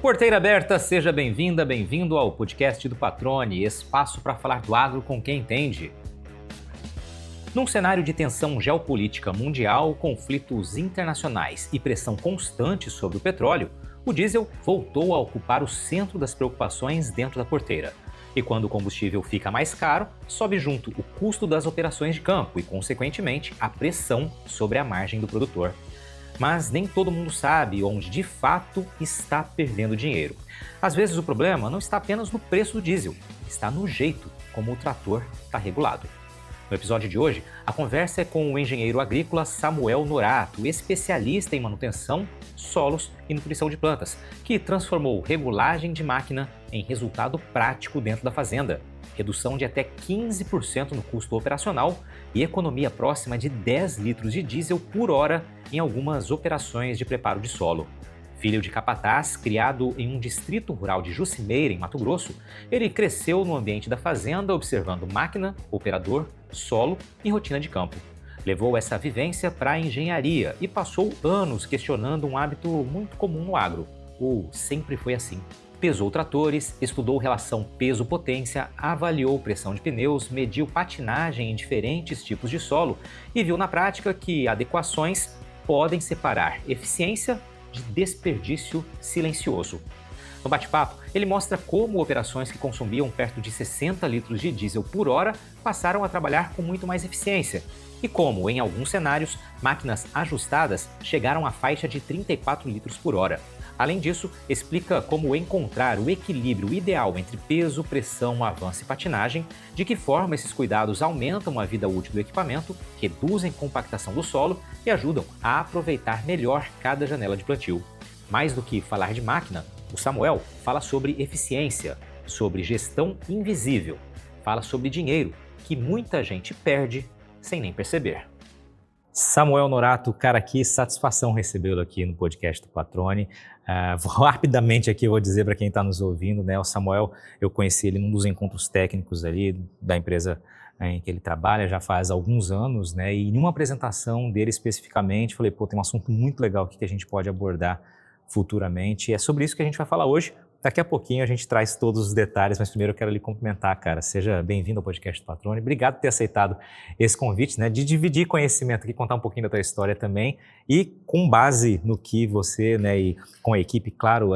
Porteira aberta, seja bem-vinda, bem-vindo ao podcast do Patrone, espaço para falar do agro com quem entende. Num cenário de tensão geopolítica mundial, conflitos internacionais e pressão constante sobre o petróleo, o diesel voltou a ocupar o centro das preocupações dentro da porteira. E quando o combustível fica mais caro, sobe junto o custo das operações de campo e, consequentemente, a pressão sobre a margem do produtor. Mas nem todo mundo sabe onde de fato está perdendo dinheiro. Às vezes o problema não está apenas no preço do diesel, está no jeito como o trator está regulado. No episódio de hoje, a conversa é com o engenheiro agrícola Samuel Norato, especialista em manutenção, solos e nutrição de plantas, que transformou regulagem de máquina em resultado prático dentro da fazenda. Redução de até 15% no custo operacional e economia próxima de 10 litros de diesel por hora em algumas operações de preparo de solo. Filho de capataz, criado em um distrito rural de Jucimeira, em Mato Grosso, ele cresceu no ambiente da fazenda observando máquina, operador, solo e rotina de campo. Levou essa vivência para a engenharia e passou anos questionando um hábito muito comum no agro: o sempre foi assim. Pesou tratores, estudou relação peso-potência, avaliou pressão de pneus, mediu patinagem em diferentes tipos de solo e viu na prática que adequações podem separar eficiência de desperdício silencioso. No bate-papo, ele mostra como operações que consumiam perto de 60 litros de diesel por hora passaram a trabalhar com muito mais eficiência e como, em alguns cenários, máquinas ajustadas chegaram à faixa de 34 litros por hora. Além disso, explica como encontrar o equilíbrio ideal entre peso, pressão, avanço e patinagem, de que forma esses cuidados aumentam a vida útil do equipamento, reduzem compactação do solo e ajudam a aproveitar melhor cada janela de plantio. Mais do que falar de máquina, o Samuel fala sobre eficiência, sobre gestão invisível, fala sobre dinheiro, que muita gente perde sem nem perceber. Samuel Norato, cara, que satisfação recebê-lo aqui no podcast do Patrone. Rapidamente aqui eu vou dizer para quem está nos ouvindo, né? O Samuel, eu conheci ele num dos encontros técnicos ali da empresa em que ele trabalha já faz alguns anos, né? E em uma apresentação dele especificamente, falei, pô, tem um assunto muito legal aqui que a gente pode abordar futuramente. E é sobre isso que a gente vai falar hoje. Daqui a pouquinho a gente traz todos os detalhes, mas primeiro eu quero lhe cumprimentar, cara. Seja bem-vindo ao podcast do Patrone. Obrigado por ter aceitado esse convite, né, de dividir conhecimento aqui, contar um pouquinho da tua história também e com base no que você, né, e com a equipe, claro,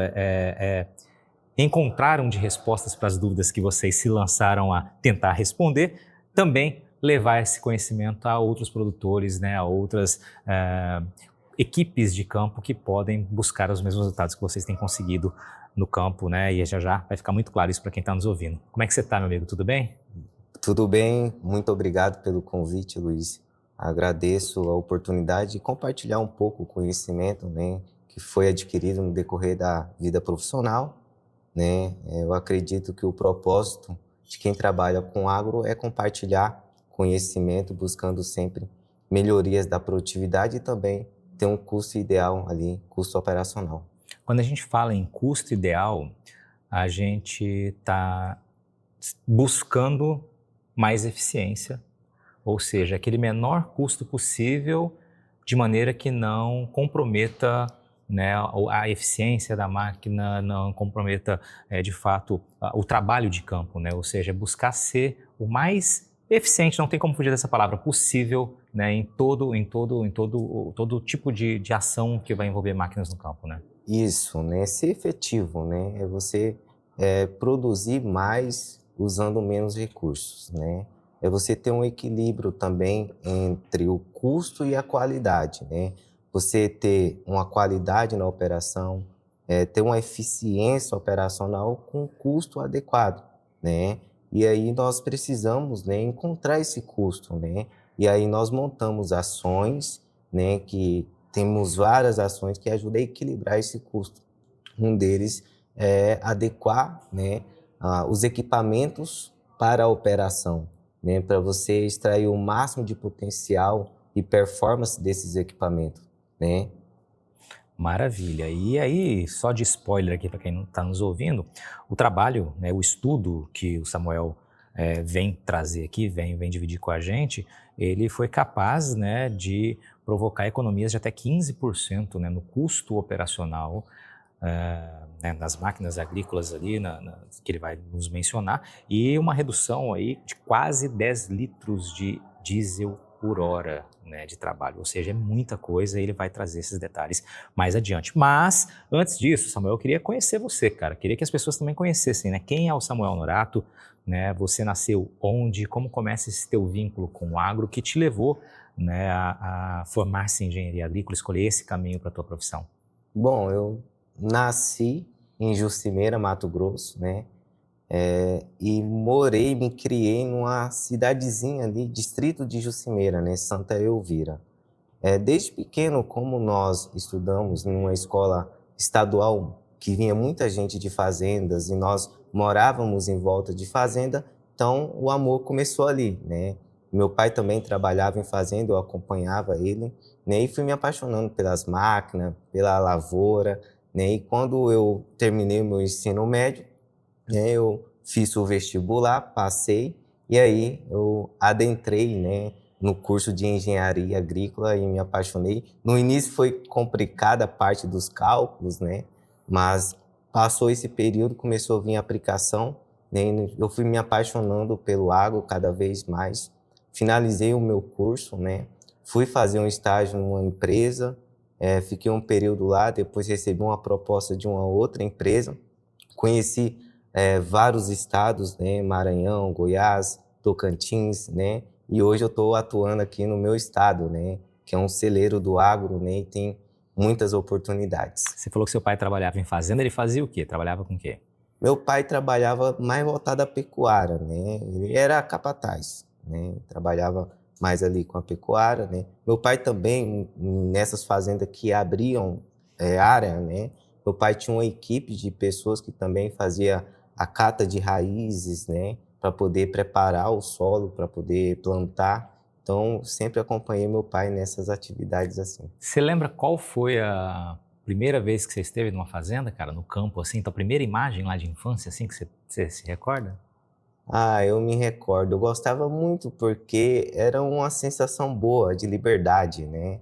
encontraram de respostas para as dúvidas que vocês se lançaram a tentar responder, também levar esse conhecimento a outros produtores, né, a outras equipes de campo que podem buscar os mesmos resultados que vocês têm conseguido no campo, né? E já vai ficar muito claro isso para quem está nos ouvindo. Como é que você está, meu amigo? Tudo bem? Tudo bem, muito obrigado pelo convite, Luiz. Agradeço a oportunidade de compartilhar um pouco o conhecimento, né, que foi adquirido no decorrer da vida profissional, né? Eu acredito que o propósito de quem trabalha com agro é compartilhar conhecimento, buscando sempre melhorias da produtividade e também ter um custo ideal ali, custo operacional. Quando a gente fala em custo ideal, a gente está buscando mais eficiência, ou seja, aquele menor custo possível, de maneira que não comprometa, né, a eficiência da máquina, não comprometa de fato o trabalho de campo, né? Ou seja, buscar ser o mais eficiente, não tem como fugir dessa palavra, possível, né, em todo tipo de ação que vai envolver máquinas no campo, né? Isso, né? Ser efetivo, né? É você produzir mais usando menos recursos, né? É você ter um equilíbrio também entre o custo e a qualidade, né? Você ter uma qualidade na operação, ter uma eficiência operacional com custo adequado, né? E aí nós precisamos, né, encontrar esse custo, né? E aí nós montamos ações, né, que temos várias ações que ajudam a equilibrar esse custo. Um deles é adequar, né, os equipamentos para a operação, né, para você extrair o máximo de potencial e performance desses equipamentos, né? Maravilha. E aí, só de spoiler aqui para quem não está nos ouvindo, o trabalho, né, o estudo que o Samuel vem trazer aqui, vem dividir com a gente, ele foi capaz, né, de provocar economias de até 15%, né, no custo operacional, né, nas máquinas agrícolas ali, que ele vai nos mencionar, e uma redução aí de quase 10 litros de diesel por hora, né, de trabalho. Ou seja, é muita coisa, e ele vai trazer esses detalhes mais adiante. Mas, antes disso, Samuel, eu queria conhecer você, cara. Queria que as pessoas também conhecessem, né, quem é o Samuel Norato, né, você nasceu onde, como começa esse teu vínculo com o agro que te levou, né, a formar-se em engenharia agrícola, escolher esse caminho para a tua profissão. Bom, eu nasci em Jucimeira, Mato Grosso, né? E morei, me criei numa cidadezinha ali, distrito de Jucimeira, né? Santa Elvira. Desde pequeno, como nós estudamos numa escola estadual que vinha muita gente de fazendas e nós morávamos em volta de fazenda, então o amor começou ali, né? Meu pai também trabalhava em fazenda, eu acompanhava ele, né? E fui me apaixonando pelas máquinas, pela lavoura, né? E quando eu terminei o meu ensino médio, né, eu fiz o vestibular, passei, e aí eu adentrei, né, no curso de engenharia agrícola e me apaixonei. No início foi complicada a parte dos cálculos, né, mas passou esse período, começou a vir a aplicação, né, e eu fui me apaixonando pelo agro cada vez mais. Finalizei o meu curso, né, fui fazer um estágio numa empresa, fiquei um período lá, depois recebi uma proposta de uma outra empresa, conheci vários estados, né, Maranhão, Goiás, Tocantins, né, e hoje eu estou atuando aqui no meu estado, né, que é um celeiro do agro, né, e tem muitas oportunidades. Você falou que seu pai trabalhava em fazenda, ele fazia o quê? Trabalhava com o quê? Meu pai trabalhava mais voltado à pecuária, né, ele era capataz, né, trabalhava mais ali com a pecuária, né. Meu pai também, nessas fazendas que abriam área, né, meu pai tinha uma equipe de pessoas que também fazia a cata de raízes, né, para poder preparar o solo, para poder plantar. Então, sempre acompanhei meu pai nessas atividades assim. Você lembra qual foi a primeira vez que você esteve numa fazenda, cara, no campo, assim, tua primeira imagem lá de infância, assim, que você se recorda? Ah, eu me recordo, eu gostava muito porque era uma sensação boa de liberdade, né?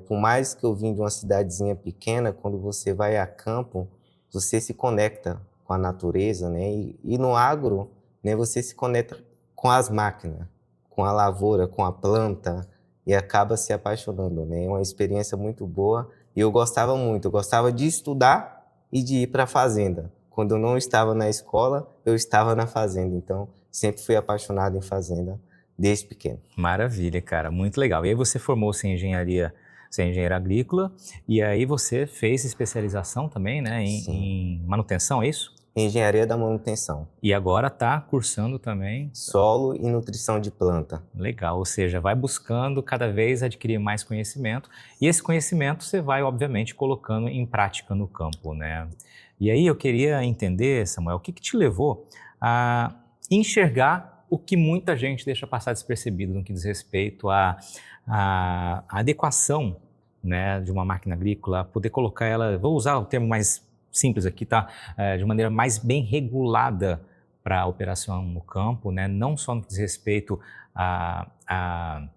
Por mais que eu vim de uma cidadezinha pequena, quando você vai a campo, você se conecta com a natureza, né? E no agro, né, você se conecta com as máquinas, com a lavoura, com a planta e acaba se apaixonando, né? É uma experiência muito boa e eu gostava muito, eu gostava de estudar e de ir para a fazenda. Quando eu não estava na escola, eu estava na fazenda. Então, sempre fui apaixonado em fazenda desde pequeno. Maravilha, cara, muito legal. E aí você formou-se em engenharia, você é engenheiro agrícola, e aí você fez especialização também, né, Sim. em manutenção, é isso? Engenharia da manutenção. E agora está cursando também. Solo e nutrição de planta. Legal, ou seja, vai buscando cada vez adquirir mais conhecimento, e esse conhecimento você vai, obviamente, colocando em prática no campo, né? E aí eu queria entender, Samuel, o que te levou a enxergar o que muita gente deixa passar despercebido no que diz respeito à adequação, né, de uma máquina agrícola, poder colocar ela, vou usar o termo mais simples aqui, tá? De maneira mais bem regulada para a operação no campo, né? Não só no que diz respeito à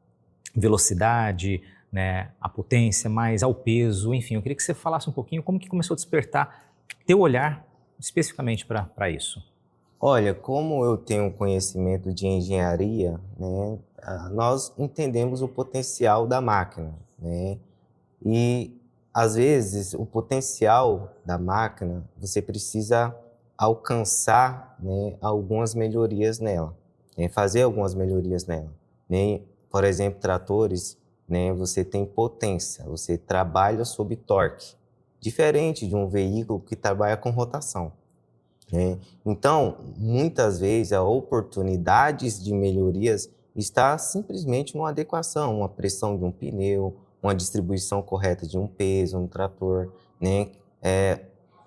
velocidade, né, à potência, mas ao peso, enfim. Eu queria que você falasse um pouquinho como que começou a despertar teu olhar especificamente para isso. Olha, como eu tenho conhecimento de engenharia, né, nós entendemos o potencial da máquina, né? E, às vezes, o potencial da máquina, você precisa alcançar, né, algumas melhorias nela, né, fazer algumas melhorias nela, né? Por exemplo, tratores, né, você tem potência, você trabalha sob torque, diferente de um veículo que trabalha com rotação, né? Então, muitas vezes, as oportunidades de melhorias está simplesmente numa adequação, uma pressão de um pneu, uma distribuição correta de um peso no trator, né?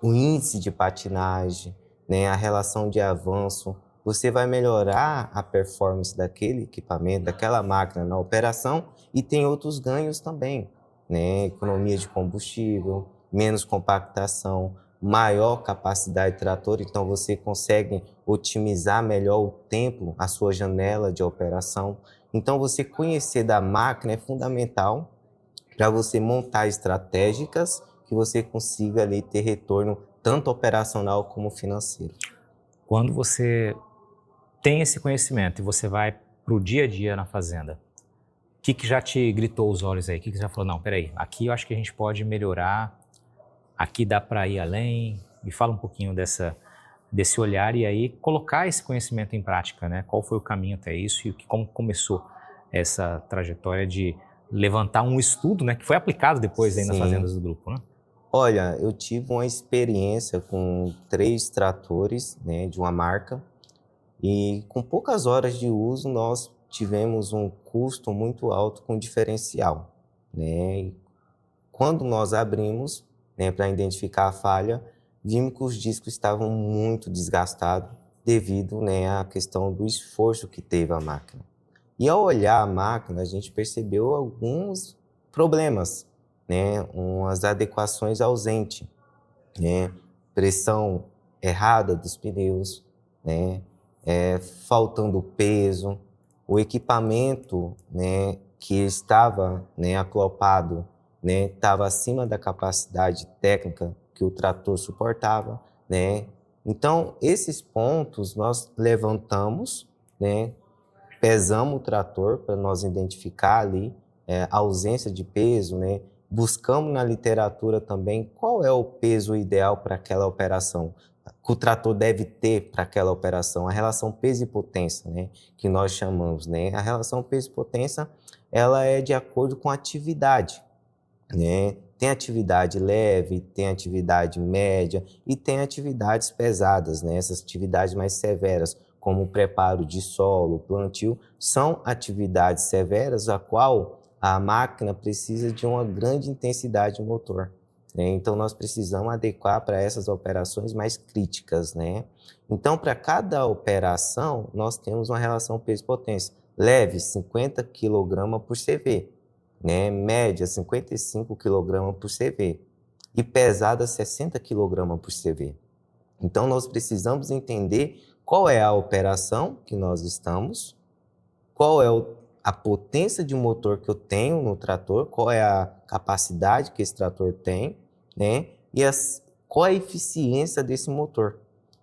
O índice de patinagem, né? A relação de avanço. Você vai melhorar a performance daquele equipamento, daquela máquina na operação e tem outros ganhos também, né? Economia de combustível, menos compactação, maior capacidade de trator, então você consegue otimizar melhor o tempo, a sua janela de operação. Então, você conhecer da máquina é fundamental, para você montar estratégicas que você consiga ali ter retorno tanto operacional como financeiro. Quando você tem esse conhecimento e você vai para o dia a dia na fazenda, o que já te gritou os olhos aí? O que já falou, não, peraí, aqui eu acho que a gente pode melhorar, aqui dá para ir além? Me fala um pouquinho desse olhar e aí colocar esse conhecimento em prática, né? Qual foi o caminho até isso e como começou essa trajetória de levantar um estudo, né, que foi aplicado depois aí nas Sim. fazendas do grupo, né? Olha, eu tive uma experiência com 3 tratores, né, de uma marca, e com poucas horas de uso nós tivemos um custo muito alto com diferencial, né. E quando nós abrimos, né, para identificar a falha, vimos que os discos estavam muito desgastados devido, né, à questão do esforço que teve a máquina. E ao olhar a máquina, a gente percebeu alguns problemas, né, umas adequações ausentes, né, pressão errada dos pneus, né, faltando peso, o equipamento, né, que estava, né, acoplado, né, estava acima da capacidade técnica que o trator suportava, né. Então, esses pontos nós levantamos, né, pesamos o trator para nós identificar ali a ausência de peso, né? Buscamos na literatura também qual é o peso ideal para aquela operação, que o trator deve ter para aquela operação, a relação peso e potência, né? Que nós chamamos, né? A relação peso e potência, ela é de acordo com a atividade, né? Tem atividade leve, tem atividade média e tem atividades pesadas, né? Essas atividades mais severas, como o preparo de solo, plantio, são atividades severas a qual a máquina precisa de uma grande intensidade motor, né? Então, nós precisamos adequar para essas operações mais críticas, né? Então, para cada operação, nós temos uma relação peso-potência. Leve, 50 kg por CV, né? Média, 55 kg por CV. E pesada, 60 kg por CV. Então, nós precisamos entender qual é a operação que nós estamos, qual é a potência de motor que eu tenho no trator, qual é a capacidade que esse trator tem, né? E qual é a eficiência desse motor,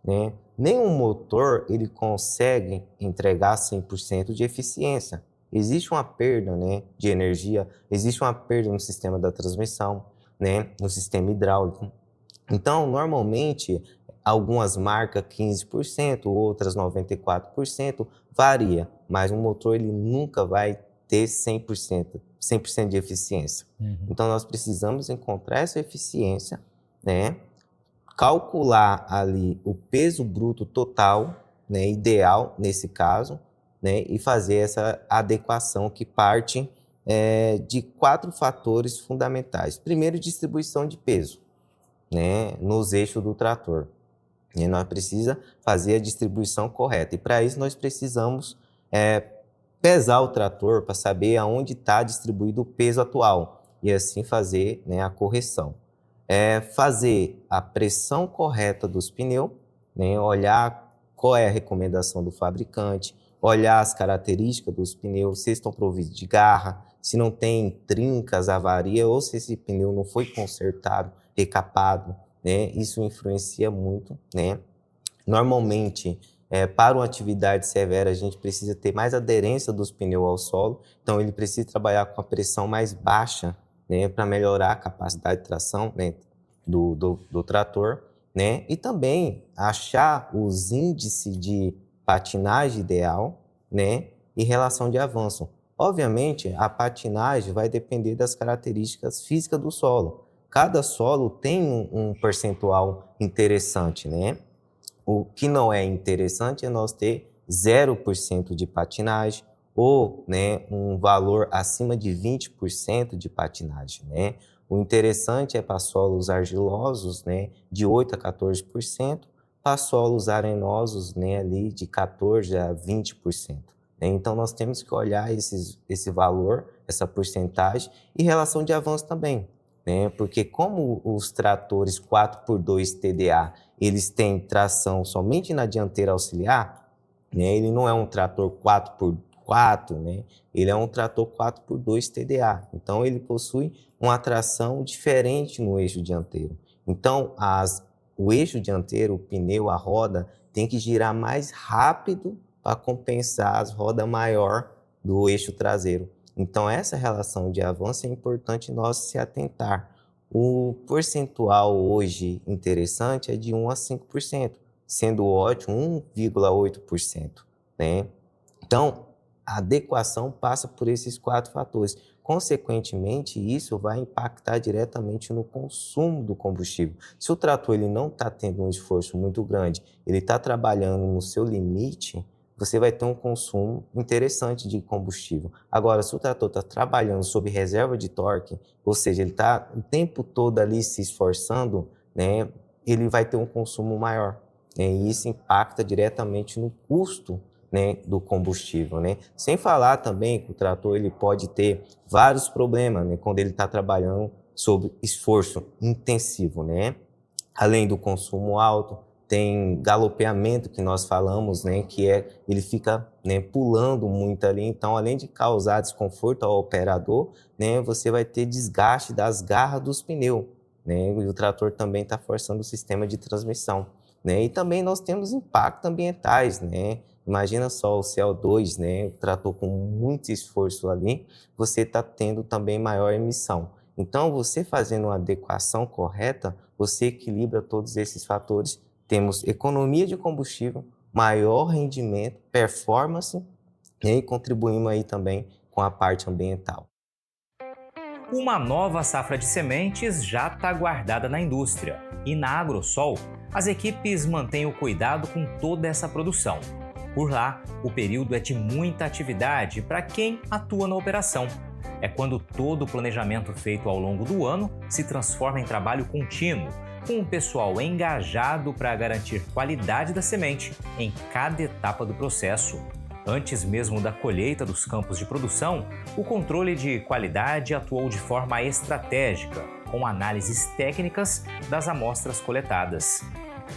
né? Nenhum motor ele consegue entregar 100% de eficiência. Existe uma perda, né, de energia, existe uma perda no sistema da transmissão, né, no sistema hidráulico. Então, normalmente, algumas marcas 15%, outras 94%, varia, mas um motor ele nunca vai ter 100% de eficiência. Então, nós precisamos encontrar essa eficiência, né? Calcular ali o peso bruto total, né, ideal nesse caso, né, e fazer essa adequação que parte de 4 fatores fundamentais. Primeiro, distribuição de peso, né, nos eixos do trator. E nós precisamos fazer a distribuição correta. E para isso nós precisamos pesar o trator para saber aonde está distribuído o peso atual e assim fazer, né, a correção. Fazer a pressão correta dos pneus, né, olhar qual é a recomendação do fabricante, olhar as características dos pneus, se estão providos de garra, se não tem trincas, avaria, ou se esse pneu não foi consertado, recapado, né? Isso influencia muito, né? Normalmente, para uma atividade severa, a gente precisa ter mais aderência dos pneus ao solo, então ele precisa trabalhar com a pressão mais baixa, né, para melhorar a capacidade de tração, né, do trator, né? E também achar os índices de patinagem ideal, né, e relação de avanço. Obviamente, a patinagem vai depender das características físicas do solo. Cada solo tem um percentual interessante, né? O que não é interessante é nós ter 0% de patinagem ou, né, um valor acima de 20% de patinagem, né? O interessante é para solos argilosos, né, de 8 a 14%, para solos arenosos, né, ali de 14 a 20%. Né? Então, nós temos que olhar esse valor, essa porcentagem, e relação de avanço também, né? Porque como os tratores 4x2 TDA, eles têm tração somente na dianteira auxiliar, né? Ele não é um trator 4, né? Ele é um trator 4x2 TDA, então ele possui uma tração diferente no eixo dianteiro. Então, o eixo dianteiro, o pneu, a roda, tem que girar mais rápido para compensar as rodas maior do eixo traseiro. Então, essa relação de avanço é importante nós se atentar. O percentual hoje interessante é de 1 a 5%, sendo ótimo 1,8%, né? Então, a adequação passa por esses 4 fatores. Consequentemente, isso vai impactar diretamente no consumo do combustível. Se o trator ele não está tendo um esforço muito grande, ele está trabalhando no seu limite, você vai ter um consumo interessante de combustível. Agora, se o trator está trabalhando sob reserva de torque, ou seja, ele está o tempo todo ali se esforçando, né, ele vai ter um consumo maior, né, e isso impacta diretamente no custo, né, do combustível, né? Sem falar também que o trator ele pode ter vários problemas, né, quando ele está trabalhando sob esforço intensivo, né? Além do consumo alto, tem galopeamento que nós falamos, né, que ele fica, né, pulando muito ali, então além de causar desconforto ao operador, né, você vai ter desgaste das garras dos pneus, né, e o trator também está forçando o sistema de transmissão, né, e também nós temos impactos ambientais, né, imagina só o CO2, né, o trator com muito esforço ali, você está tendo também maior emissão. Então, você fazendo uma adequação correta, você equilibra todos esses fatores. Temos economia de combustível, maior rendimento, performance, né, e contribuímos aí também com a parte ambiental. Uma nova safra de sementes já está guardada na indústria e na Agrosol, as equipes mantêm o cuidado com toda essa produção. Por lá, o período é de muita atividade para quem atua na operação. É quando todo o planejamento feito ao longo do ano se transforma em trabalho contínuo, com o pessoal engajado para garantir qualidade da semente em cada etapa do processo. Antes mesmo da colheita dos campos de produção, o controle de qualidade atuou de forma estratégica, com análises técnicas das amostras coletadas.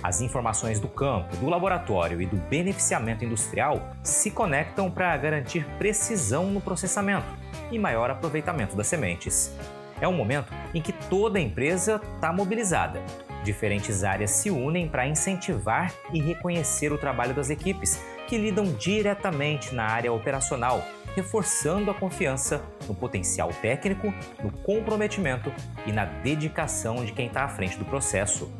As informações do campo, do laboratório e do beneficiamento industrial se conectam para garantir precisão no processamento e maior aproveitamento das sementes. É um momento em que toda a empresa está mobilizada. Diferentes áreas se unem para incentivar e reconhecer o trabalho das equipes, que lidam diretamente na área operacional, reforçando a confiança no potencial técnico, no comprometimento e na dedicação de quem está à frente do processo.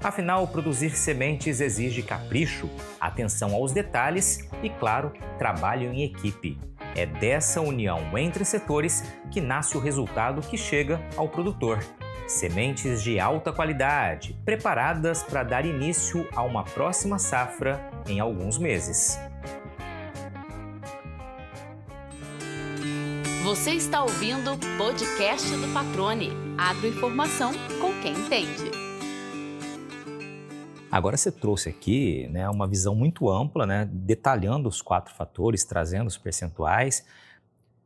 Afinal, produzir sementes exige capricho, atenção aos detalhes e, claro, trabalho em equipe. É dessa união entre setores que nasce o resultado que chega ao produtor. Sementes de alta qualidade, preparadas para dar início a uma próxima safra em alguns meses. Você está ouvindo o podcast do Patrone, agroinformação com quem entende. Agora você trouxe aqui, né, uma visão muito ampla, né, detalhando os 4 fatores, trazendo os percentuais.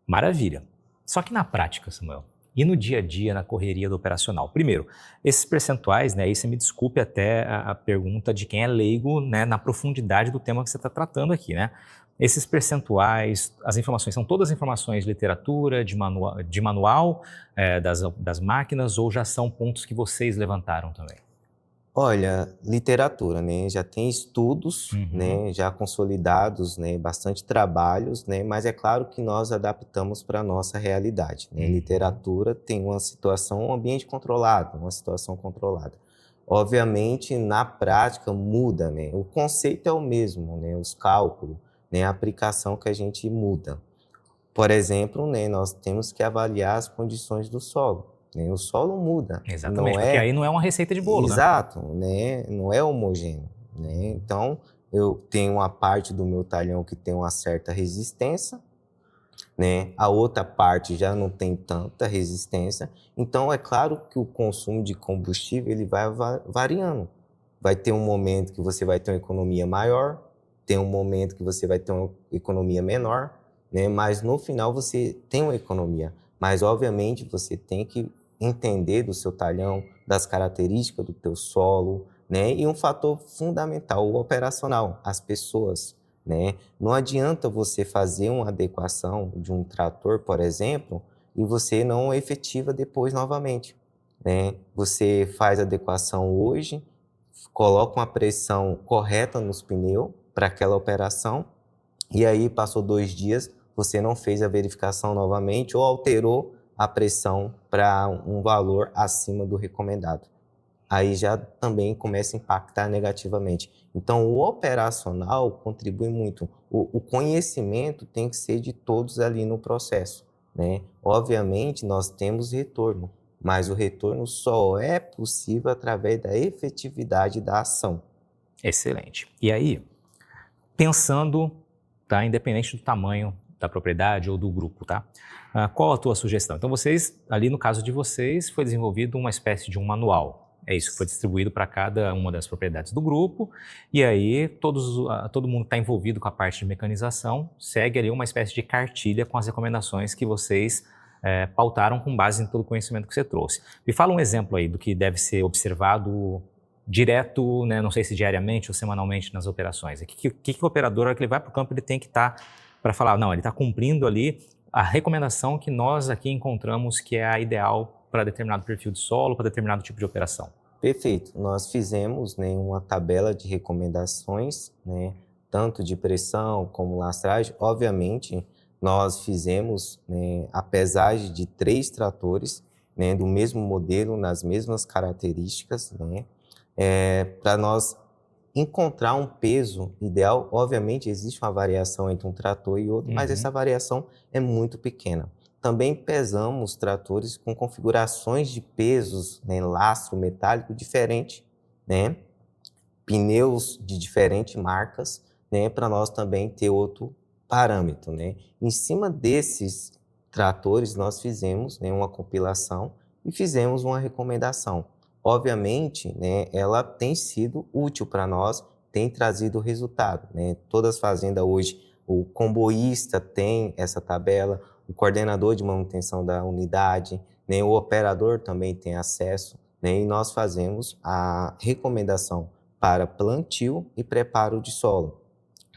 Maravilha. Só que na prática, Samuel, e no dia a dia, na correria do operacional? Primeiro, esses percentuais, né, aí você me desculpe até a pergunta de quem é leigo, né, na profundidade do tema que você está tratando aqui, né? Esses percentuais, as informações, são todas informações de literatura, de manual das máquinas, ou já são pontos que vocês levantaram também? Olha, literatura, né? Já tem estudos, né? Já consolidados, né? Bastante trabalhos, né? Mas é claro que nós adaptamos para a nossa realidade, né? Literatura tem uma situação, um ambiente controlado, uma situação controlada. Obviamente, na prática muda, né? O conceito é o mesmo, né? Os cálculos, né? A aplicação que a gente muda. Por exemplo, né? Nós temos que avaliar as condições do solo. O solo muda. Exatamente, porque aí não é uma receita de bolo, Exato, né? Não é homogêneo, né? Então, eu tenho uma parte do meu talhão que tem uma certa resistência, né? A outra parte já não tem tanta resistência. Então, é claro que o consumo de combustível ele vai variando. Vai ter um momento que você vai ter uma economia maior, tem um momento que você vai ter uma economia menor, né? Mas no final você tem uma economia. Mas, obviamente, você tem que entender do seu talhão, das características do teu solo, né? E um fator fundamental, o operacional, as pessoas, né? Não adianta você fazer uma adequação de um trator, por exemplo, e você não efetiva depois novamente, né? Você faz a adequação hoje, coloca uma pressão correta nos pneus para aquela operação, e aí passou 2 dias, você não fez a verificação novamente ou alterou a pressão para um valor acima do recomendado. Aí já também começa a impactar negativamente. Então, o operacional contribui muito. O conhecimento tem que ser de todos ali no processo, né? Obviamente, nós temos retorno, mas o retorno só é possível através da efetividade da ação. Excelente. E aí, pensando, tá, independente do tamanho da propriedade ou do grupo, tá? Qual a tua sugestão? Então, vocês, ali no caso de vocês, foi desenvolvido uma espécie de um manual. É isso que foi distribuído para cada uma das propriedades do grupo, e aí todo mundo está envolvido com a parte de mecanização, segue ali uma espécie de cartilha com as recomendações que vocês pautaram com base em todo o conhecimento que você trouxe. Me fala um exemplo aí do que deve ser observado direto, né, não sei se diariamente ou semanalmente nas operações. O que o operador, na hora que ele vai para o campo, ele tem que estar para falar, não, ele está cumprindo ali a recomendação que nós aqui encontramos que é a ideal para determinado perfil de solo, para determinado tipo de operação. Perfeito. Nós fizemos, né, uma tabela de recomendações, né, tanto de pressão como lastragem. Obviamente, nós fizemos, né, a pesagem de 3 tratores, né, do mesmo modelo, nas mesmas características, né, para nós encontrar um peso ideal. Obviamente, existe uma variação entre um trator e outro, mas essa variação é muito pequena. Também pesamos tratores com configurações de pesos, né, lastro metálico diferente, né, pneus de diferentes marcas, né, para nós também ter outro parâmetro, né. Em cima desses tratores, nós fizemos, né, uma compilação e fizemos uma recomendação. Obviamente, né, ela tem sido útil para nós, tem trazido resultado, né. Todas as fazendas hoje, o comboísta tem essa tabela, o coordenador de manutenção da unidade, né, o operador também tem acesso, né, e nós fazemos a recomendação para plantio e preparo de solo,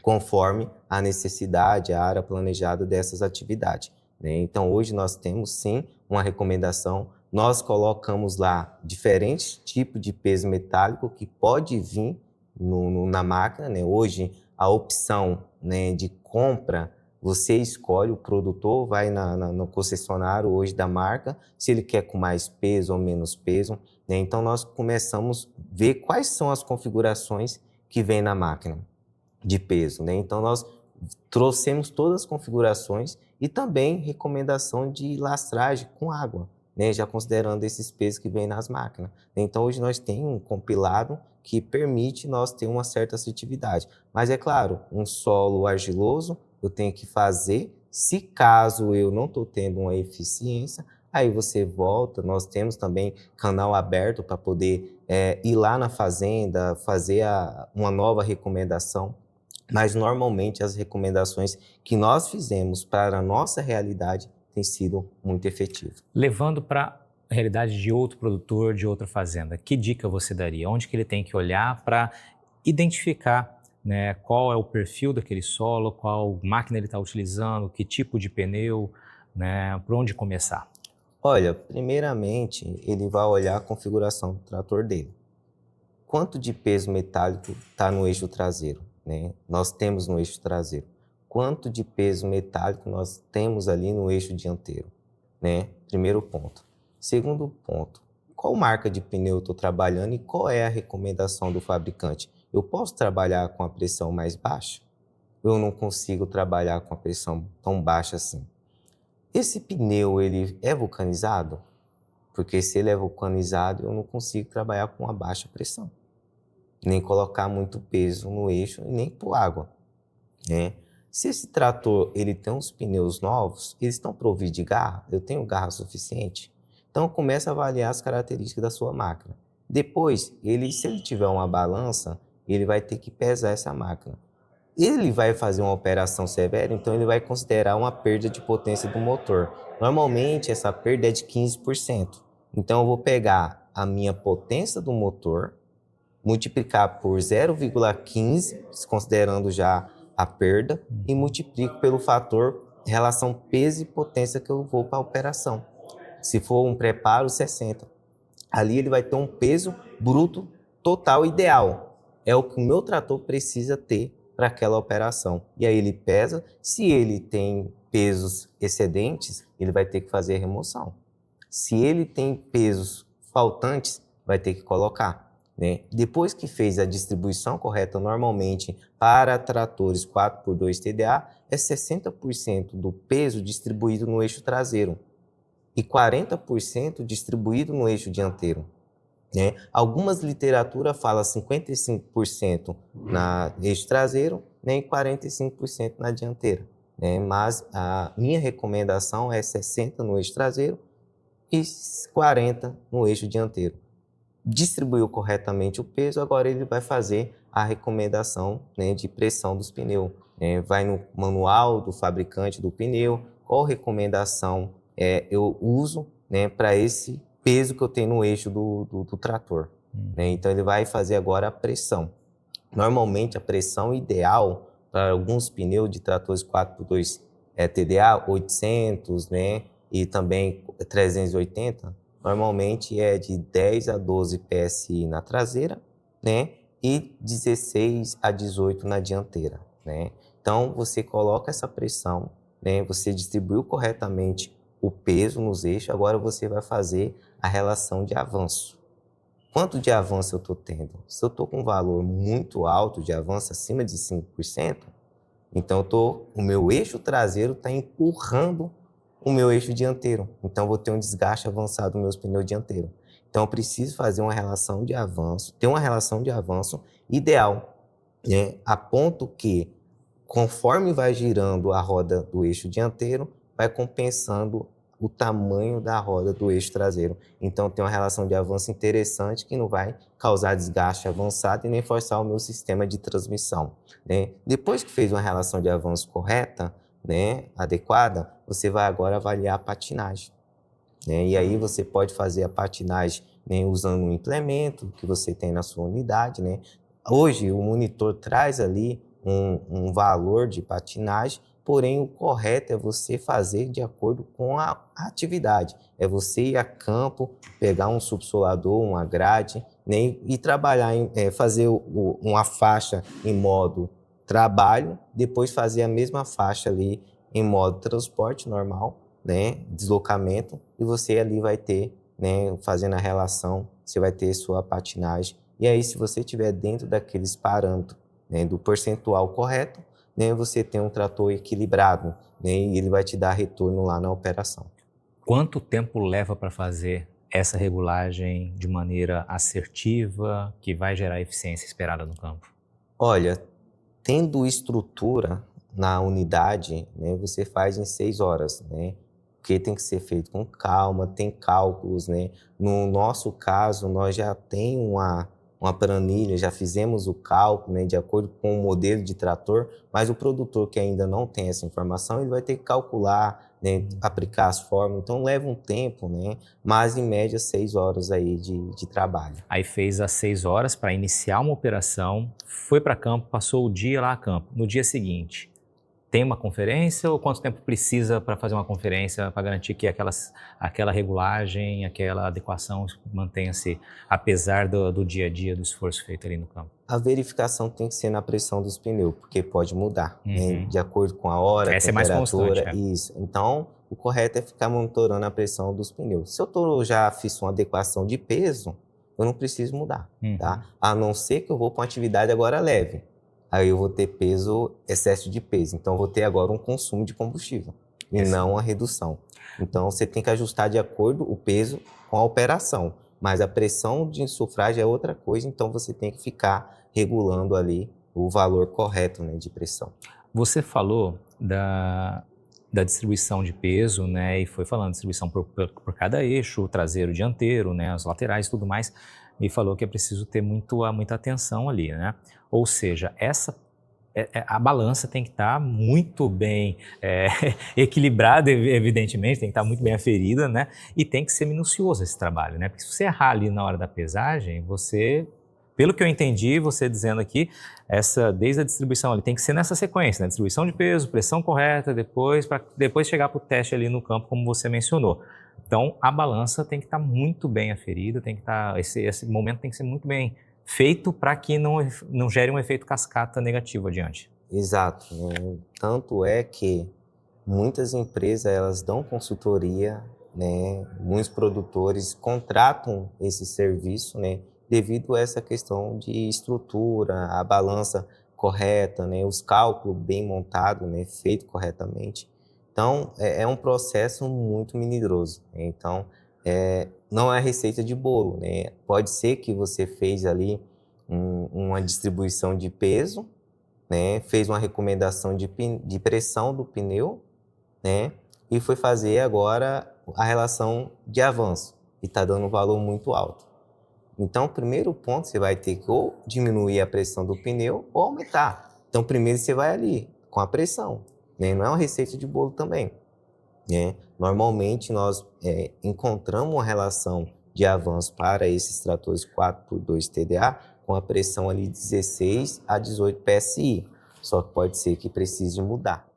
conforme a necessidade, a área planejada dessas atividades, né? Então, hoje nós temos sim uma recomendação, nós colocamos lá diferentes tipos de peso metálico que pode vir na máquina, né? Hoje, a opção, né, de compra, você escolhe, o produtor vai no concessionário hoje da marca, se ele quer com mais peso ou menos peso, né? Então, nós começamos a ver quais são as configurações que vem na máquina de peso, né? Então, nós trouxemos todas as configurações e também recomendação de lastragem com água, né? Já considerando esses pesos que vem nas máquinas. Então, hoje nós temos um compilado que permite nós ter uma certa assertividade. Mas, é claro, um solo argiloso, eu tenho que fazer, se caso eu não estou tendo uma eficiência, aí você volta, nós temos também canal aberto para poder ir lá na fazenda, fazer uma nova recomendação, mas normalmente as recomendações que nós fizemos para a nossa realidade têm sido muito efetivas. Levando para a realidade de outro produtor, de outra fazenda, que dica você daria? Onde que ele tem que olhar para identificar, né, qual é o perfil daquele solo, qual máquina ele está utilizando, que tipo de pneu, né, por onde começar? Olha, primeiramente, ele vai olhar a configuração do trator dele. Quanto de peso metálico está no eixo traseiro, né? Nós temos no eixo traseiro. Quanto de peso metálico nós temos ali no eixo dianteiro, né? Primeiro ponto. Segundo ponto, qual marca de pneu eu estou trabalhando e qual é a recomendação do fabricante? Eu posso trabalhar com a pressão mais baixa? Eu não consigo trabalhar com a pressão tão baixa assim. Esse pneu, ele é vulcanizado? Porque se ele é vulcanizado, eu não consigo trabalhar com uma baixa pressão, nem colocar muito peso no eixo e nem pôr água, né? Se esse trator ele tem uns pneus novos, eles estão providos de garra, eu tenho garra suficiente? Então, começa a avaliar as características da sua máquina. Depois, se ele tiver uma balança, ele vai ter que pesar essa máquina. Ele vai fazer uma operação severa, então ele vai considerar uma perda de potência do motor. Normalmente, essa perda é de 15%. Então, eu vou pegar a minha potência do motor, multiplicar por 0,15, considerando já a perda e multiplico pelo fator relação peso e potência que eu vou para a operação. Se for um preparo, 60. Ali ele vai ter um peso bruto total ideal. É o que o meu trator precisa ter para aquela operação. E aí ele pesa. Se ele tem pesos excedentes, ele vai ter que fazer a remoção. Se ele tem pesos faltantes, vai ter que colocar, né? Depois que fez a distribuição correta, normalmente para tratores 4x2 TDA, é 60% do peso distribuído no eixo traseiro e 40% distribuído no eixo dianteiro, né? Algumas literaturas falam 55% na eixo traseiro, né, e 45% na dianteira, né? Mas a minha recomendação é 60% no eixo traseiro e 40% no eixo dianteiro. Distribuiu corretamente o peso, agora ele vai fazer a recomendação, né, de pressão dos pneus. Vai no manual do fabricante do pneu, qual recomendação eu uso, né, para esse peso que eu tenho no eixo do trator. Né? Então ele vai fazer agora a pressão. Normalmente a pressão ideal para alguns pneus de tratores 4x2 TDA 800, né, e também 380, normalmente é de 10 a 12 PSI na traseira, né, e 16 a 18 na dianteira, né. Então você coloca essa pressão, né, você distribuiu corretamente o peso nos eixos, agora você vai fazer a relação de avanço. Quanto de avanço eu estou tendo? Se eu estou com um valor muito alto de avanço, acima de 5%, então o meu eixo traseiro está empurrando o meu eixo dianteiro. Então, eu vou ter um desgaste avançado nos meus pneus dianteiros. Então, eu preciso fazer uma relação de avanço, ter uma relação de avanço ideal, né? A ponto que, conforme vai girando a roda do eixo dianteiro, vai compensando o tamanho da roda do eixo traseiro. Então, tem uma relação de avanço interessante que não vai causar desgaste avançado e nem forçar o meu sistema de transmissão, né? Depois que fez uma relação de avanço correta, né, adequada, você vai agora avaliar a patinagem, né? E aí você pode fazer a patinagem, né, usando um implemento que você tem na sua unidade, né? Hoje o monitor traz ali um valor de patinagem, porém o correto é você fazer de acordo com a atividade. É você ir a campo, pegar um subsolador, uma grade, né, e trabalhar, fazer uma faixa em modo trabalho, depois fazer a mesma faixa ali em modo transporte normal, né, deslocamento, e você ali vai ter, né, fazendo a relação, você vai ter sua patinagem. E aí, se você estiver dentro daqueles parâmetros, né, do percentual correto, né, você tem um trator equilibrado, né, e ele vai te dar retorno lá na operação. Quanto tempo leva para fazer essa regulagem de maneira assertiva, que vai gerar a eficiência esperada no campo? Olha, tendo estrutura na unidade, né, você faz em 6 horas, né? Porque tem que ser feito com calma, tem cálculos, né? No nosso caso, nós já temos uma planilha, já fizemos o cálculo, né, de acordo com o modelo de trator, mas o produtor que ainda não tem essa informação, ele vai ter que calcular, né, aplicar as fórmulas, então leva um tempo, né, mas em média 6 horas aí de trabalho. Aí fez as 6 horas para iniciar uma operação, foi para campo, passou o dia lá a campo. No dia seguinte, tem uma conferência ou quanto tempo precisa para fazer uma conferência para garantir que aquela regulagem, aquela adequação mantenha-se apesar do dia a dia, do esforço feito ali no campo? A verificação tem que ser na pressão dos pneus, porque pode mudar, né, de acordo com a hora, a temperatura. É mais constante, isso. Então, o correto é ficar monitorando a pressão dos pneus. Se eu já fiz uma adequação de peso, eu não preciso mudar, tá? A não ser que eu vou para uma atividade agora leve. Aí eu vou ter excesso de peso. Então, eu vou ter agora um consumo de combustível e não uma redução. Então, você tem que ajustar de acordo o peso com a operação. Mas a pressão de insufragem é outra coisa, então você tem que ficar regulando ali o valor correto, né, de pressão. Você falou da distribuição de peso, né, e foi falando distribuição por cada eixo, traseiro, dianteiro, né, as laterais e tudo mais, e falou que é preciso ter muita atenção ali, né? Ou seja, a balança tem que estar muito bem equilibrada, evidentemente, tem que estar muito bem aferida, né? E tem que ser minucioso esse trabalho, né? Porque se você errar ali na hora da pesagem, você pelo que eu entendi, você dizendo aqui, desde a distribuição ali, tem que ser nessa sequência, né? Distribuição de peso, pressão correta, para depois chegar para o teste ali no campo, como você mencionou. Então, a balança tem que estar muito bem aferida, tem que estar, esse momento tem que ser muito bem feito para que não gere um efeito cascata negativo adiante. Exato, né? Tanto é que muitas empresas elas dão consultoria, né? Muitos produtores contratam esse serviço, né? Devido a essa questão de estrutura, a balança correta, né? Os cálculos bem montados, né? Feito corretamente. Então, é um processo muito minucioso, né? Então, não é receita de bolo, né? Pode ser que você fez ali uma distribuição de peso, né? Fez uma recomendação de pressão do pneu, né? E foi fazer agora a relação de avanço, e está dando um valor muito alto. Então, o primeiro ponto, você vai ter que ou diminuir a pressão do pneu ou aumentar. Então, primeiro você vai ali, com a pressão, né? Não é uma receita de bolo também, né? Normalmente, nós encontramos uma relação de avanço para esses tratores 4x2 TDA com a pressão ali 16 a 18 PSI. Só que pode ser que precise mudar.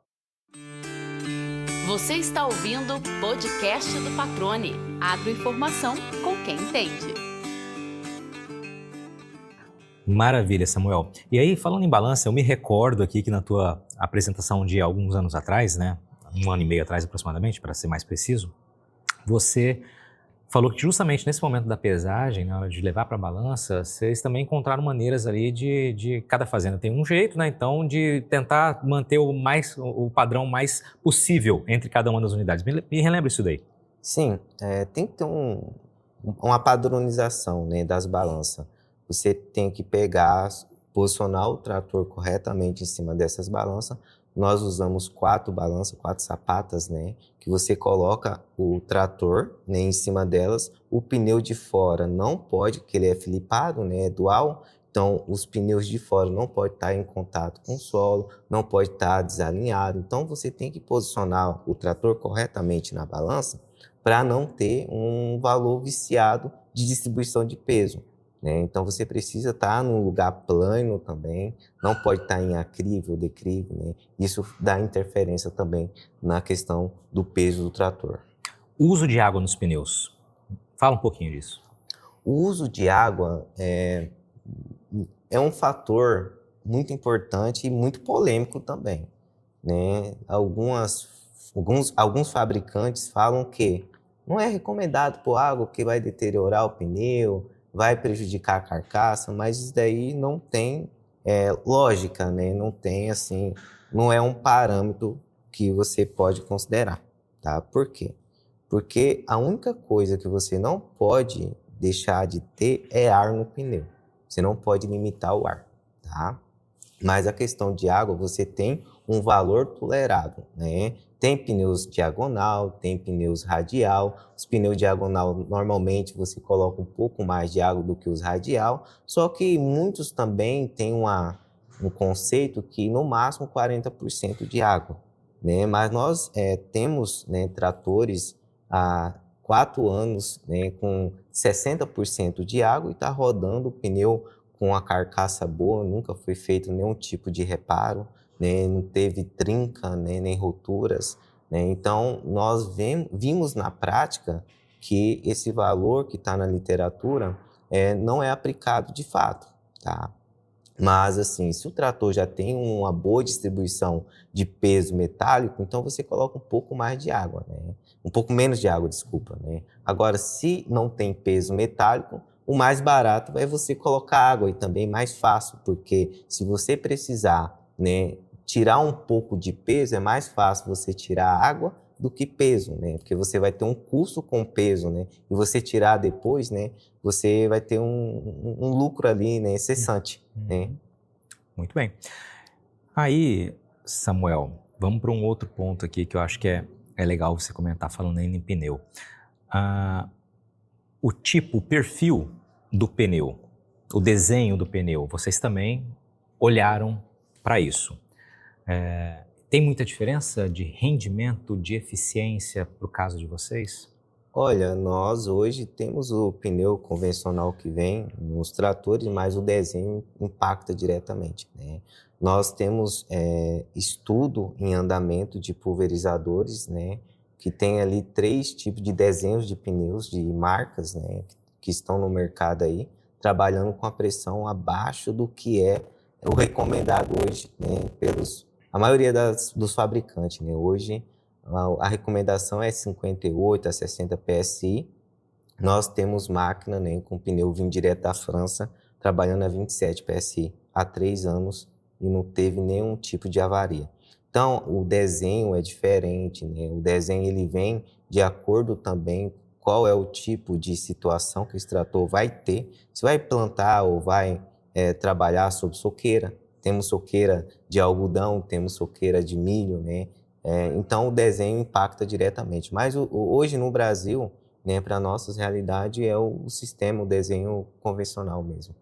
Você está ouvindo o podcast do Patrone. Agroinformação com quem entende. Maravilha, Samuel. E aí, falando em balança, eu me recordo aqui que na tua apresentação de alguns anos atrás, né, 1 ano e meio atrás aproximadamente, para ser mais preciso, você falou que justamente nesse momento da pesagem, na hora de levar para a balança, vocês também encontraram maneiras ali de cada fazenda tem um jeito, né? Então, de tentar manter o padrão mais possível entre cada uma das unidades. Me relembra isso daí. Sim, tem que ter uma padronização, né, das balanças. Você tem que posicionar o trator corretamente em cima dessas balanças. Nós usamos 4 balanças, 4 sapatas, né? Que você coloca o trator, né, em cima delas. O pneu de fora não pode, que ele é filipado, né? É dual. Então, os pneus de fora não podem estar em contato com o solo, não pode estar desalinhado. Então, você tem que posicionar o trator corretamente na balança para não ter um valor viciado de distribuição de peso, né? Então, você precisa estar num lugar plano também, não pode estar em aclive ou declive, né? Isso dá interferência também na questão do peso do trator. O uso de água nos pneus. Fala um pouquinho disso. O uso de água é um fator muito importante e muito polêmico também, né? Alguns fabricantes falam que não é recomendado pôr água porque vai deteriorar o pneu, vai prejudicar a carcaça, mas isso daí não tem lógica, né? Não tem, assim, não é um parâmetro que você pode considerar, tá? Por quê? Porque a única coisa que você não pode deixar de ter é ar no pneu. Você não pode limitar o ar, tá? Mas a questão de água, você tem um valor tolerável, né? Tem pneus diagonal, tem pneus radial. Os pneus diagonal, normalmente, você coloca um pouco mais de água do que os radial, só que muitos também têm um conceito que, no máximo, 40% de água, né? Mas nós temos, né, tratores há 4 anos, né, com 60% de água e está rodando o pneu com a carcaça boa, nunca foi feito nenhum tipo de reparo, né, não teve trinca, né, nem roturas, né? Então, nós vimos na prática que esse valor que está na literatura não é aplicado de fato, tá? Mas, assim, se o trator já tem uma boa distribuição de peso metálico, então você coloca um pouco mais de água, né? Um pouco menos de água, desculpa, né? Agora, se não tem peso metálico, o mais barato é você colocar água e também mais fácil, porque se você precisar, né, tirar um pouco de peso, é mais fácil você tirar água do que peso, né? Porque você vai ter um custo com peso, né? E você tirar depois, né? Você vai ter um lucro ali, né? Cessante, né? Muito bem. Aí, Samuel, vamos para um outro ponto aqui que eu acho que é legal você comentar falando ainda em pneu. O perfil do pneu, o desenho do pneu, vocês também olharam para isso. Tem muita diferença de rendimento, de eficiência para o caso de vocês? Olha, nós hoje temos o pneu convencional que vem nos tratores, mas o desenho impacta diretamente, né? Nós temos estudo em andamento de pulverizadores, né? Que tem ali 3 tipos de desenhos de pneus, de marcas, né? Que estão no mercado aí, trabalhando com a pressão abaixo do que é o recomendado hoje, né? A maioria dos fabricantes, né? Hoje, a recomendação é 58 a 60 PSI. Nós temos máquina, né, com pneu vindo direto da França, trabalhando a 27 PSI há 3 anos e não teve nenhum tipo de avaria. Então, o desenho é diferente, né? O desenho ele vem de acordo também qual é o tipo de situação que o extrator vai ter. Se vai plantar ou vai trabalhar sobre soqueira. Temos soqueira de algodão, temos soqueira de milho, né? Então, o desenho impacta diretamente. Mas hoje no Brasil, né, para nossas realidades, é o sistema, o desenho convencional mesmo.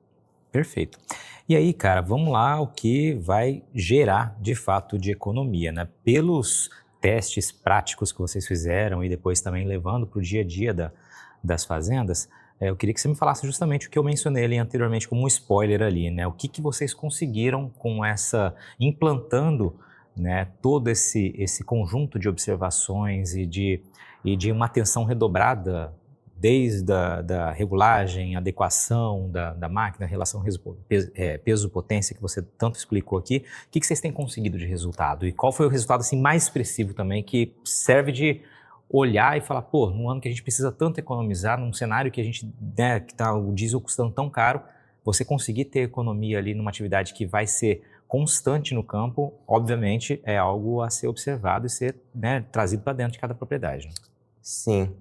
Perfeito. E aí, cara, vamos lá o que vai gerar de fato de economia, né? Pelos testes práticos que vocês fizeram e depois também levando para o dia a dia das fazendas, eu queria que você me falasse justamente o que eu mencionei ali anteriormente como um spoiler ali, né? O que vocês conseguiram com implantando, né, todo esse conjunto de observações e de uma atenção redobrada desde da regulagem, adequação da máquina, relação peso-potência que você tanto explicou aqui. O que vocês têm conseguido de resultado? E qual foi o resultado assim, mais expressivo também que serve de olhar e falar, pô, num ano que a gente precisa tanto economizar, num cenário que a gente, né, que está o diesel custando tão caro, você conseguir ter economia ali numa atividade que vai ser constante no campo, obviamente é algo a ser observado e ser, né, trazido para dentro de cada propriedade. Né? Sim,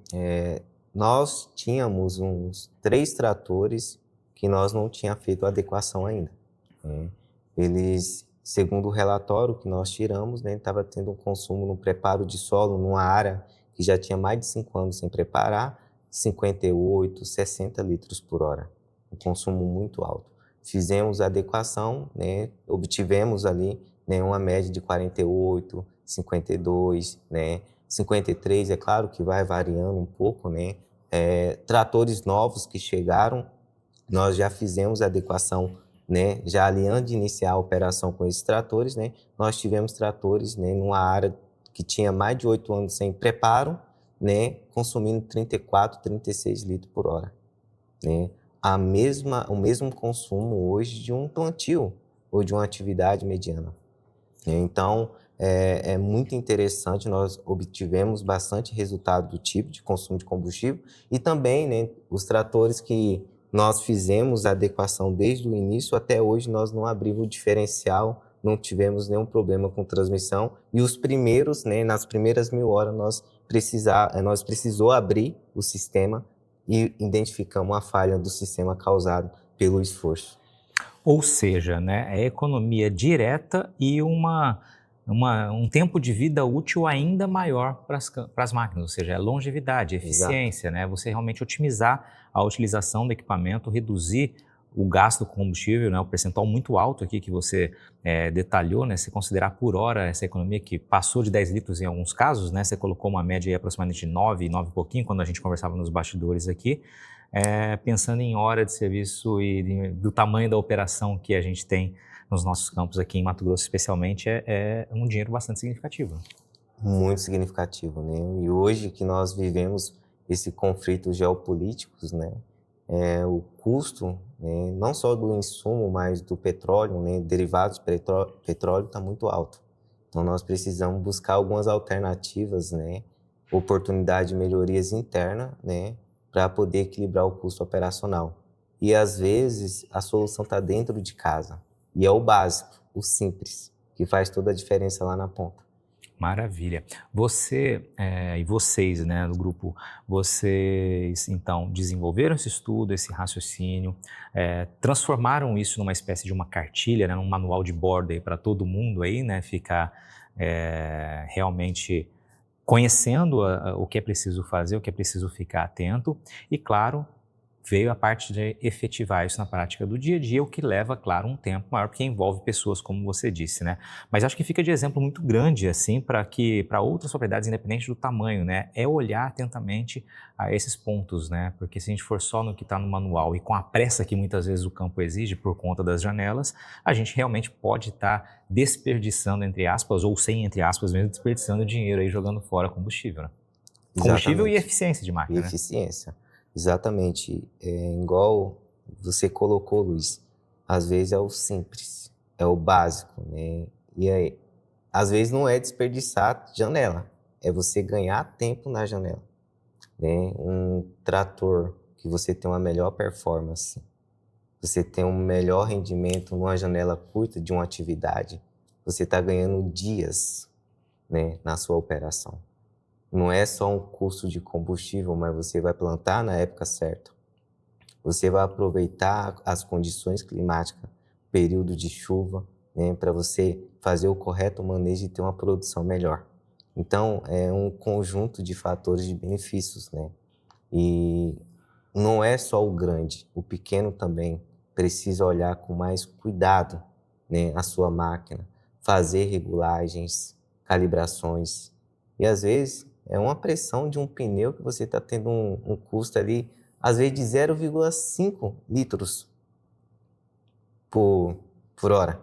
nós tínhamos uns 3 tratores que nós não tinha feito a adequação ainda, né? Eles, segundo o relatório que nós tiramos, né, estava tendo um consumo no preparo de solo numa área que já tinha mais de 5 anos sem preparar, 58, 60 litros por hora, um consumo muito alto. Fizemos a adequação, né, obtivemos ali, né, uma média de 48, 52, né, 53, é claro que vai variando um pouco, né? Tratores novos que chegaram, nós já fizemos a adequação, né? Já ali antes de iniciar a operação com esses tratores, né? Nós tivemos tratores, né, numa área que tinha mais de 8 anos sem preparo, né? Consumindo 34, 36 litros por hora, né? O mesmo consumo hoje de um plantio ou de uma atividade mediana. Então, é muito interessante, nós obtivemos bastante resultado do tipo de consumo de combustível e também, né, os tratores que nós fizemos a adequação desde o início até hoje, nós não abrimos o diferencial, não tivemos nenhum problema com transmissão e os primeiros, né, nas primeiras 1000 horas, nós precisou abrir o sistema e identificamos a falha do sistema causada pelo esforço. Ou seja, né, é economia direta e um tempo de vida útil ainda maior para as máquinas, ou seja, é longevidade, eficiência, né, você realmente otimizar a utilização do equipamento, reduzir o gasto com combustível, né, o percentual muito alto aqui que você detalhou, né, se considerar por hora essa economia que passou de 10 litros em alguns casos, né, você colocou uma média aí aproximadamente de 9 e pouquinho, quando a gente conversava nos bastidores aqui, pensando em hora de serviço e do tamanho da operação que a gente tem nos nossos campos aqui em Mato Grosso, especialmente, é um dinheiro bastante significativo. Muito significativo, né? E hoje que nós vivemos esse conflito geopolíticos, né? O custo, né, não só do insumo, mas do petróleo, né, derivados de petróleo está muito alto. Então nós precisamos buscar algumas alternativas, né, oportunidade de melhorias internas, né, para poder equilibrar o custo operacional. E às vezes a solução está dentro de casa. E é o básico, o simples, que faz toda a diferença lá na ponta. Maravilha. Você e vocês, né, do grupo, vocês então desenvolveram esse estudo, esse raciocínio, transformaram isso numa espécie de uma cartilha, né, num manual de bordo para todo mundo aí, né, ficar realmente conhecendo o que é preciso fazer, o que é preciso ficar atento e, claro, veio a parte de efetivar isso na prática do dia a dia, o que leva, claro, um tempo maior, porque envolve pessoas, como você disse, né? Mas acho que fica de exemplo muito grande, assim, para outras propriedades, independente do tamanho, né? É olhar atentamente a esses pontos, né? Porque se a gente for só no que está no manual e com a pressa que muitas vezes o campo exige por conta das janelas, a gente realmente pode estar desperdiçando, entre aspas, ou sem entre aspas mesmo, desperdiçando dinheiro aí, jogando fora combustível, né? Combustível e Exatamente. eficiência de máquina, E né? eficiência. Exatamente. Igual você colocou, Luiz, às vezes é o simples, é o básico, né? E aí, às vezes não é desperdiçar janela, é você ganhar tempo na janela, né? Um trator que você tem uma melhor performance, você tem um melhor rendimento numa janela curta de uma atividade, você está ganhando dias, né, na sua operação. Não é só um custo de combustível, mas você vai plantar na época certa. Você vai aproveitar as condições climáticas, período de chuva, né, para você fazer o correto manejo e ter uma produção melhor. Então, é um conjunto de fatores de benefícios, né? E não é só o grande, o pequeno também precisa olhar com mais cuidado, né, a sua máquina, fazer regulagens, calibrações. E às vezes é uma pressão de um pneu que você está tendo um custo ali, às vezes de 0,5 litros por hora.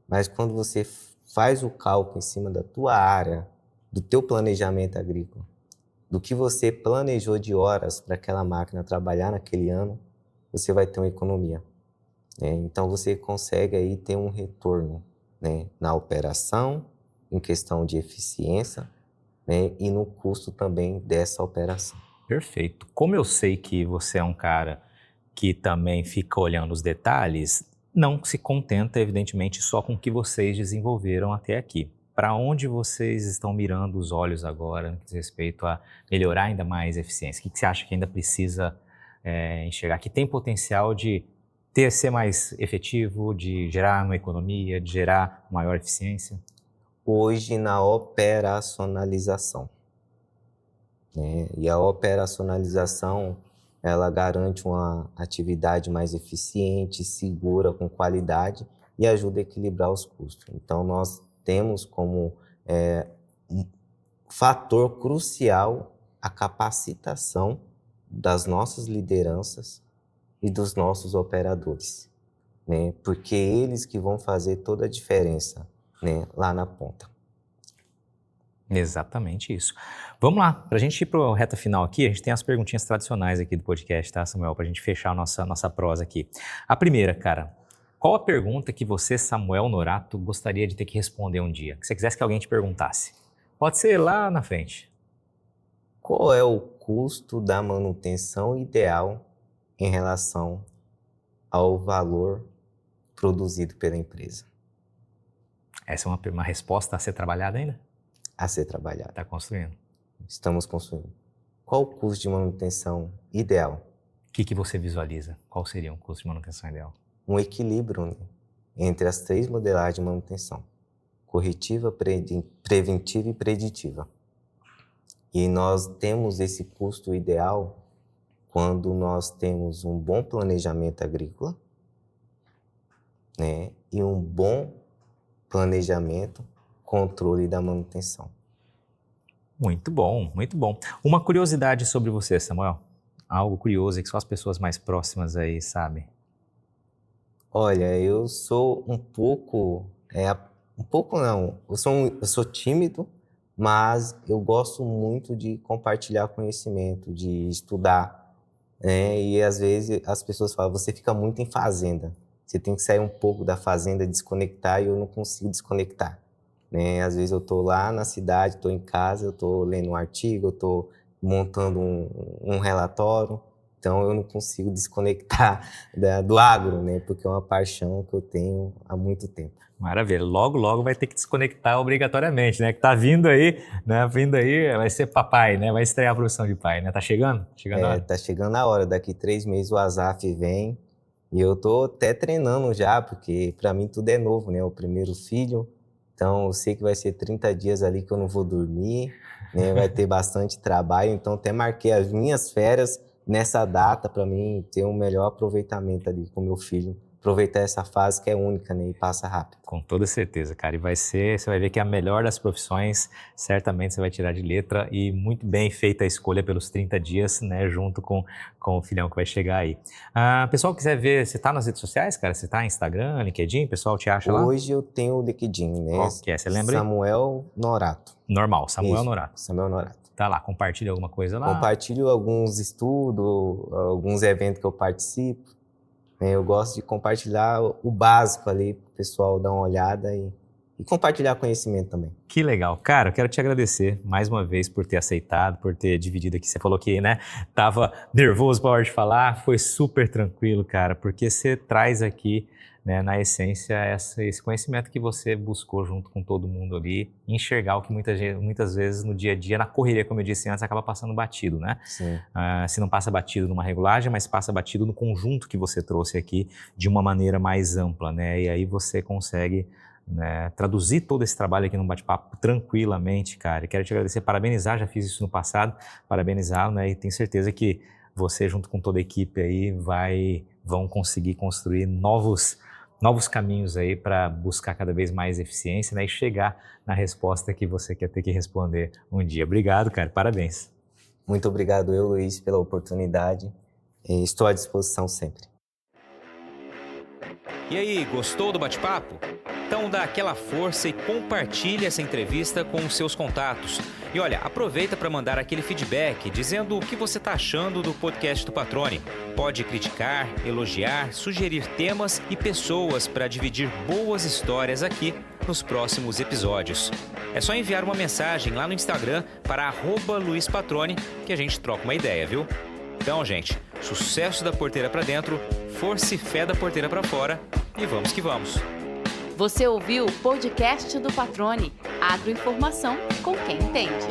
Mas quando você faz o cálculo em cima da tua área, do teu planejamento agrícola, do que você planejou de horas para aquela máquina trabalhar naquele ano, você vai ter uma economia, né? Então você consegue aí ter um retorno, né, na operação, em questão de eficiência, né, e no custo também dessa operação. Perfeito. Como eu sei que você é um cara que também fica olhando os detalhes, não se contenta, evidentemente, só com o que vocês desenvolveram até aqui. Para onde vocês estão mirando os olhos agora no que diz respeito a melhorar ainda mais a eficiência? O que você acha que ainda precisa enxergar? Que tem potencial de ser mais efetivo, de gerar uma economia, de gerar maior eficiência? Hoje na operacionalização, né? E a operacionalização, ela garante uma atividade mais eficiente, segura, com qualidade e ajuda a equilibrar os custos. Então, nós temos como um fator crucial a capacitação das nossas lideranças e dos nossos operadores, né? Porque eles que vão fazer toda a diferença, né, lá na ponta. Exatamente isso. Vamos lá, para a gente ir para a reta final aqui, a gente tem as perguntinhas tradicionais aqui do podcast, tá, Samuel? Para a gente fechar a nossa prosa aqui. A primeira, cara, qual a pergunta que você, Samuel Norato, gostaria de ter que responder um dia? Que você quisesse que alguém te perguntasse? Pode ser lá na frente. Qual é o custo da manutenção ideal em relação ao valor produzido pela empresa Essa é uma resposta a ser trabalhada ainda? a ser trabalhada? Está construindo. Estamos construindo. Qual o custo de manutenção ideal? O que você visualiza? Qual seria um custo de manutenção ideal? Um equilíbrio, né, entre as 3 modelagens de manutenção: corretiva, preventiva e preditiva. E nós temos esse custo ideal quando nós temos um bom planejamento agrícola, né, e um bom planejamento, controle da manutenção. Muito bom, muito bom. Uma curiosidade sobre você, Samuel. Algo curioso que só as pessoas mais próximas aí sabem. Olha, eu sou um pouco não, eu sou tímido, mas eu gosto muito de compartilhar conhecimento, de estudar, né? E às vezes as pessoas falam, você fica muito em fazenda, você tem que sair um pouco da fazenda, desconectar, e eu não consigo desconectar, né? Às vezes eu estou lá na cidade, estou em casa, eu estou lendo um artigo, eu estou montando um relatório, então eu não consigo desconectar do agro, né? Porque é uma paixão que eu tenho há muito tempo. Maravilha. Logo, logo vai ter que desconectar obrigatoriamente, né? Que tá vindo aí, né? Vindo aí, vai ser papai, né? Vai estrear a profissão de pai, né? Tá chegando? Chegando a hora. Tá chegando a hora. Daqui 3 meses o Azaf vem e eu tô até treinando já, porque para mim tudo é novo, né? O primeiro filho, então eu sei que vai ser 30 dias ali que eu não vou dormir, né? Vai ter bastante trabalho, então até marquei as minhas férias nessa data, para mim, ter um melhor aproveitamento ali com meu filho. Aproveitar essa fase que é única, né? E passa rápido. Com toda certeza, cara. E você vai ver que é a melhor das profissões, certamente você vai tirar de letra e muito bem feita a escolha pelos 30 dias, né? Junto com o filhão que vai chegar aí. Pessoal que quiser ver, você tá nas redes sociais, cara? Você tá no Instagram, LinkedIn? Pessoal te acha lá? Hoje eu tenho o LinkedIn, né? Qual que é? Você lembra aí? Samuel Norato. Normal, Samuel Norato. Samuel Norato. Tá lá, compartilha alguma coisa lá? Compartilho alguns estudos, alguns eventos que eu participo. Eu gosto de compartilhar o básico ali para o pessoal dar uma olhada e compartilhar conhecimento também. Que legal. Cara, eu quero te agradecer mais uma vez por ter aceitado, por ter dividido aqui. Você falou que, né, tava nervoso para hora de falar, foi super tranquilo, cara, porque você traz aqui, né, na essência, esse conhecimento que você buscou junto com todo mundo ali, enxergar o que muitas vezes no dia a dia, na correria, como eu disse antes, acaba passando batido, né? Sim. Se não passa batido numa regulagem, mas passa batido no conjunto que você trouxe aqui de uma maneira mais ampla, né? E aí você consegue, né, traduzir todo esse trabalho aqui num bate-papo tranquilamente, cara. E quero te agradecer, parabenizar, já fiz isso no passado, parabenizá-lo, né? E tenho certeza que você, junto com toda a equipe aí, vão conseguir construir novos caminhos aí para buscar cada vez mais eficiência, né, e chegar na resposta que você quer ter que responder um dia. Obrigado, cara. Parabéns. Muito obrigado, Luiz, pela oportunidade. Estou à disposição sempre. E aí, gostou do bate-papo? Então dá aquela força e compartilha essa entrevista com os seus contatos. E olha, aproveita para mandar aquele feedback dizendo o que você está achando do podcast do Patrone. Pode criticar, elogiar, sugerir temas e pessoas para dividir boas histórias aqui nos próximos episódios. É só enviar uma mensagem lá no Instagram para @LuizPatrone que a gente troca uma ideia, viu? Então, gente, sucesso da porteira para dentro, força e fé da porteira para fora e vamos que vamos. Você ouviu o podcast do Patrone, agroinformação com quem entende.